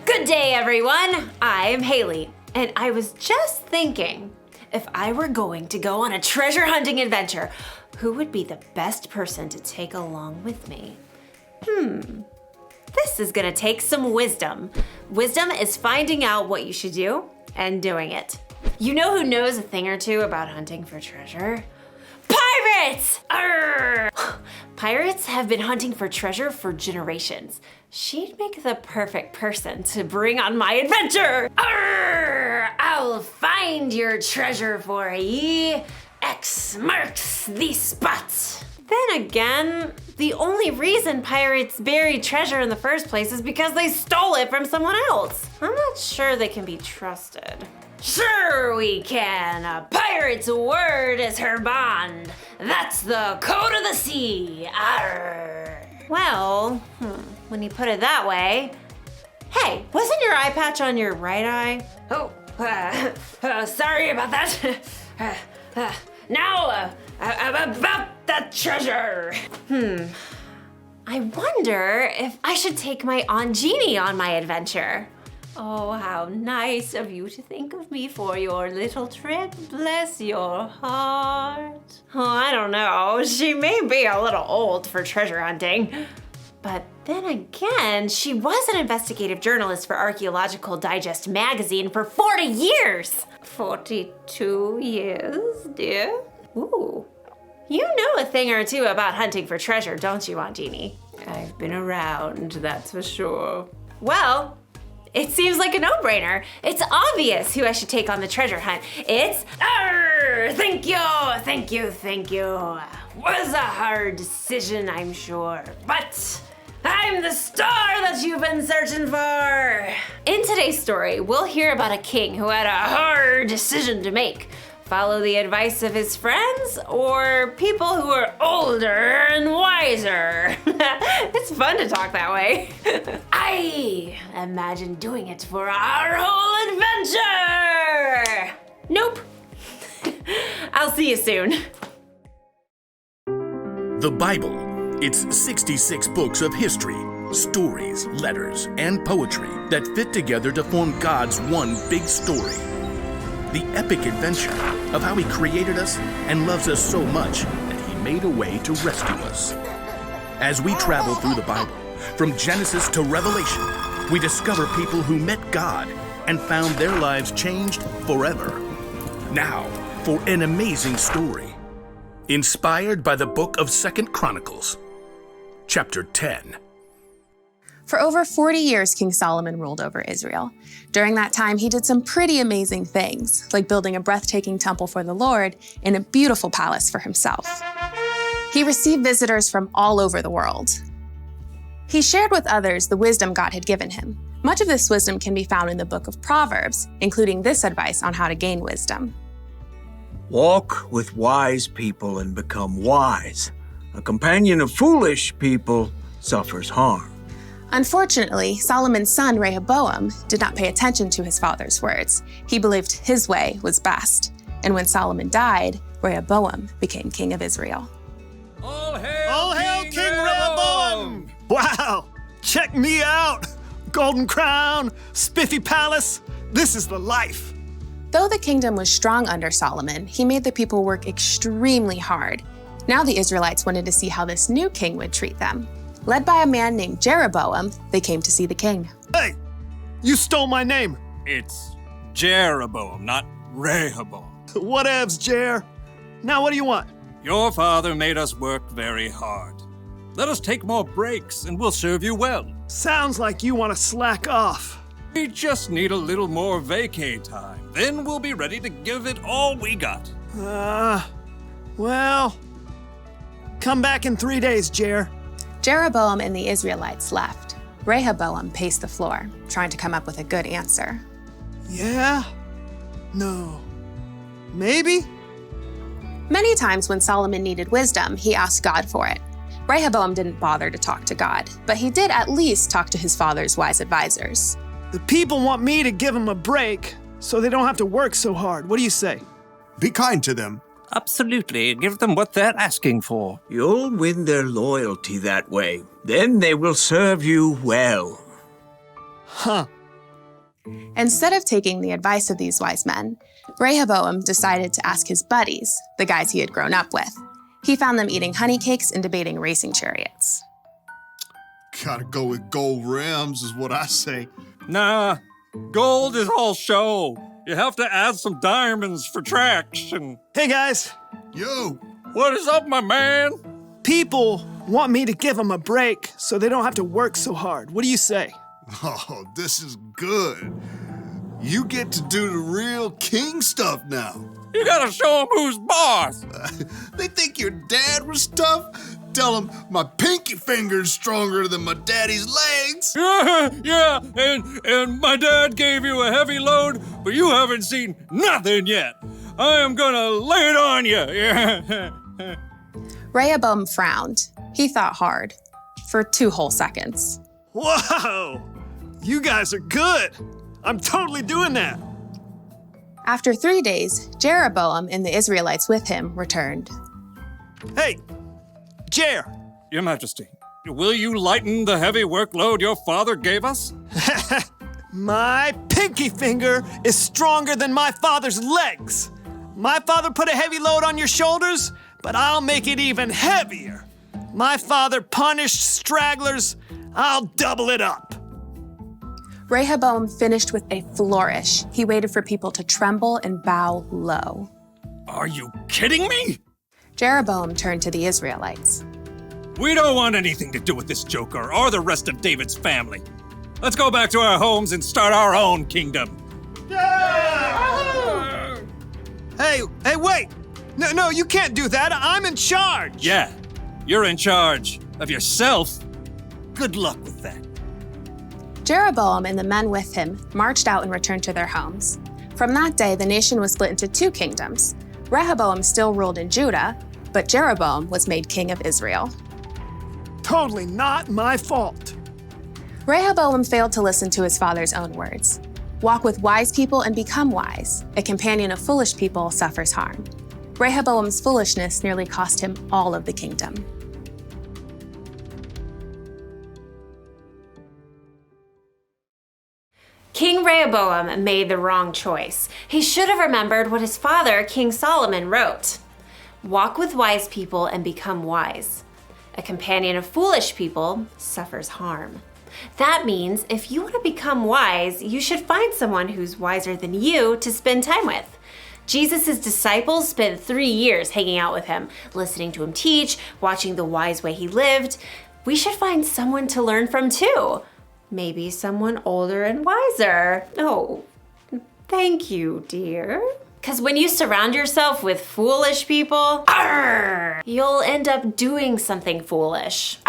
Good day, everyone. I'm Haley, and I was just thinking, if I were going to go on a treasure hunting adventure, who would be the best person to take along with me? This is gonna take some wisdom. Wisdom is finding out what you should do and doing it. You know who knows a thing or two about hunting for treasure? Pirates! Arr! Pirates have been hunting for treasure for generations. She'd make the perfect person to bring on my adventure. Arr! I'll find your treasure for ye. X marks the spot. Then again, the only reason pirates bury treasure in the first place is because they stole it from someone else. I'm not sure they can be trusted. Sure we can. A pirate's word is her bond. That's the code of the sea. Arr. Well, when you put it that way. Hey, wasn't your eye patch on your right eye? Oh, sorry about that. Now, about that treasure. I wonder if I should take my Aunt Jeannie on my adventure. Oh, how nice of you to think of me for your little trip. Bless your heart. Oh, I don't know. She may be a little old for treasure hunting. But then again, she was an investigative journalist for Archaeological Digest magazine for 40 years. 42 years, dear? Ooh. You know a thing or two about hunting for treasure, don't you, Aunt Jeannie? I've been around, that's for sure. Well, it seems like a no-brainer. It's obvious who I should take on the treasure hunt. It's, thank you. Was a hard decision, I'm sure, but I'm the star that you've been searching for. In today's story, we'll hear about a king who had a hard decision to make. Follow the advice of his friends or people who are older and wiser. It's fun to talk that way. I imagine doing it for our whole adventure. Nope. I'll see you soon. The Bible. It's 66 books of history, stories, letters, and poetry that fit together to form God's one big story. The epic adventure of how He created us and loves us so much that He made a way to rescue us. As we travel through the Bible, from Genesis to Revelation, we discover people who met God and found their lives changed forever. Now, for an amazing story, inspired by the book of 2 Chronicles, chapter 10. For over 40 years, King Solomon ruled over Israel. During that time, he did some pretty amazing things, like building a breathtaking temple for the Lord and a beautiful palace for himself. He received visitors from all over the world. He shared with others the wisdom God had given him. Much of this wisdom can be found in the book of Proverbs, including this advice on how to gain wisdom. Walk with wise people and become wise. A companion of foolish people suffers harm. Unfortunately, Solomon's son Rehoboam did not pay attention to his father's words. He believed his way was best. And when Solomon died, Rehoboam became king of Israel. All hail King Rehoboam! Wow! Check me out! Golden crown, spiffy palace. This is the life. Though the kingdom was strong under Solomon, he made the people work extremely hard. Now the Israelites wanted to see how this new king would treat them. Led by a man named Jeroboam, they came to see the king. Hey, you stole my name. It's Jeroboam, not Rehoboam. Whatevs, Jer. Now what do you want? Your father made us work very hard. Let us take more breaks and we'll serve you well. Sounds like you want to slack off. We just need a little more vacay time. Then we'll be ready to give it all we got. Well, come back in 3 days, Jer. Jeroboam and the Israelites left. Rehoboam paced the floor, trying to come up with a good answer. Yeah? No. Maybe? Many times when Solomon needed wisdom, he asked God for it. Rehoboam didn't bother to talk to God, but he did at least talk to his father's wise advisors. The people want me to give them a break so they don't have to work so hard. What do you say? Be kind to them. Absolutely. Give them what they're asking for. You'll win their loyalty that way. Then they will serve you well. Huh. Instead of taking the advice of these wise men, Rehoboam decided to ask his buddies, the guys he had grown up with. He found them eating honey cakes and debating racing chariots. Gotta go with gold rims is what I say. Nah, gold is all show. You have to add some diamonds for traction. Hey, guys. Yo, What is up, my man? People want me to give them a break so they don't have to work so hard. What do you say? oh, this is good. You get to do the real king stuff now. You gotta show them who's boss. They think your dad was tough? Tell them my pinky finger's stronger than my daddy's legs. Yeah, and my dad gave you a heavy load, but you haven't seen nothing yet. I am gonna lay it on you. Rehoboam frowned. He thought hard. For 2 whole seconds. Whoa! You guys are good. I'm totally doing that. After 3 days, Jeroboam and the Israelites with him returned. Hey, Jer. Your Majesty, will you lighten the heavy workload your father gave us? My pinky finger is stronger than my father's legs. My father put a heavy load on your shoulders, but I'll make it even heavier. My father punished stragglers, I'll double it up. Rehoboam finished with a flourish. He waited for people to tremble and bow low. Are you kidding me? Jeroboam turned to the Israelites. We don't want anything to do with this joker or the rest of David's family. Let's go back to our homes and start our own kingdom. Hey, wait! No, you can't do that. I'm in charge. Yeah, you're in charge of yourself. Good luck with that. Jeroboam and the men with him marched out and returned to their homes. From that day, the nation was split into two kingdoms. Rehoboam still ruled in Judah, but Jeroboam was made king of Israel. Totally not my fault. Rehoboam failed to listen to his father's own words. Walk with wise people and become wise. A companion of foolish people suffers harm. Rehoboam's foolishness nearly cost him all of the kingdom. King Rehoboam made the wrong choice. He should have remembered what his father, King Solomon, wrote. Walk with wise people and become wise. A companion of foolish people suffers harm. That means if you want to become wise, you should find someone who's wiser than you to spend time with. Jesus' disciples spent 3 years hanging out with him, listening to him teach, watching the wise way he lived. We should find someone to learn from too. Maybe someone older and wiser. Oh, thank you, dear. Because when you surround yourself with foolish people, you'll end up doing something foolish.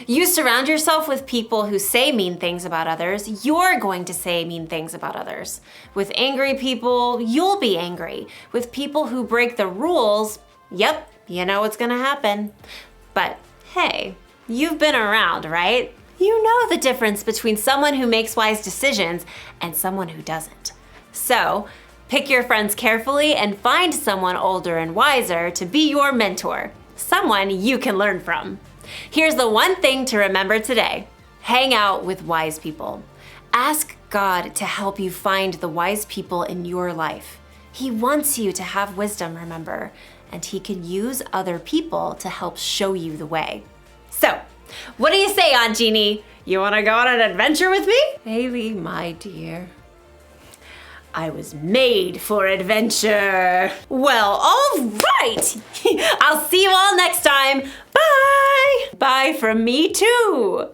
You surround yourself with people who say mean things about others, you're going to say mean things about others. With angry people, you'll be angry. With people who break the rules, yep, you know what's gonna happen. But hey, you've been around, right? You know the difference between someone who makes wise decisions and someone who doesn't. So, pick your friends carefully and find someone older and wiser to be your mentor, someone you can learn from. Here's the one thing to remember today. Hang out with wise people. Ask God to help you find the wise people in your life. He wants you to have wisdom, remember, and he can use other people to help show you the way. So, what do you say, Aunt Jeannie? You want to go on an adventure with me? Haley, my dear, I was made for adventure. Well, all right. I'll see you all next time. Bye. Bye from me too.